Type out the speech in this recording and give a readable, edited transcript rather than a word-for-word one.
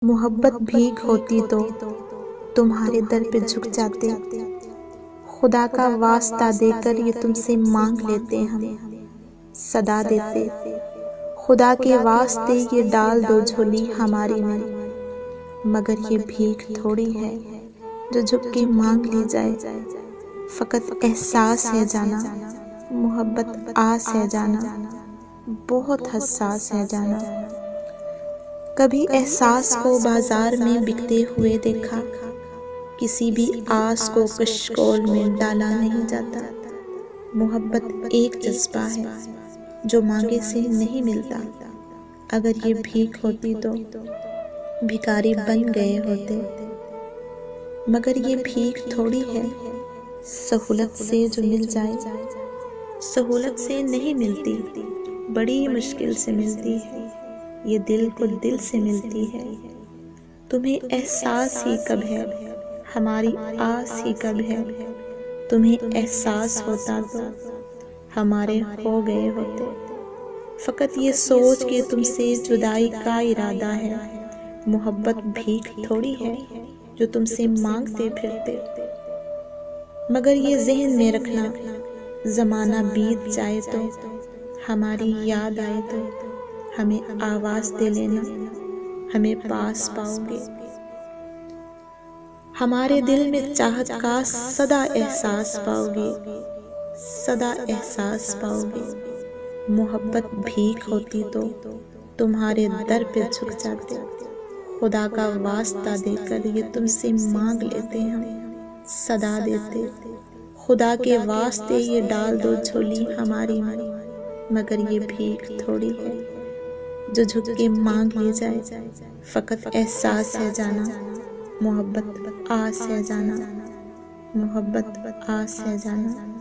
मोहब्बत भीख होती तो तुम्हारे दर पे झुक जाते। खुदा का वास्ता देकर ये तुमसे मांग लेते हम, सदा देते। खुदा के वास्ते ये डाल दो झोली हमारी में, मगर ये भीख थोड़ी है जो झुक के मांग ली जाए। फ़कत एहसास है जाना, मोहब्बत आस है जाना, बहुत हसास है जाना। कभी एहसास को बाजार में बिकते हुए देखा, किसी भी आस को कशकोल में डाला नहीं जाता। मोहब्बत एक जज्बा है जो मांगे से नहीं मिलता। अगर ये भीख होती तो भिखारी बन गए होते, मगर ये भीख थोड़ी है सहूलत से जो मिल जाए। सहूलत से नहीं मिलती, बड़ी मुश्किल से मिलती है, ये दिल को दिल से मिलती है। तुम्हें एहसास ही कब है, हमारी आस ही कब है। तुम्हें एहसास होता तो हमारे हो गए होते। फ़कत ये सोच के तुमसे जुदाई का इरादा है। मोहब्बत भीख थोड़ी है जो तुमसे मांगते फिरते। मगर ये ज़हन में रखना, ज़माना बीत जाए तो हमारी याद आए तो हमें आवाज़ दे लेना, हमें पास पाओगे। हमारे दिल में चाहत का सदा एहसास पाओगे, सदा एहसास पाओगे। मोहब्बत भीख होती तो तुम्हारे दर पे झुक जाते। खुदा का वास्ता देकर ये तुमसे मांग लेते हम, सदा देते। खुदा के वास्ते ये डाल दो झोली हमारी में, मगर ये भीख थोड़ी है जो झुक के मांग ली जाए। फ़कत एहसास है जाना, मोहब्बत आस है जाना, मोहब्बत आस है जाना।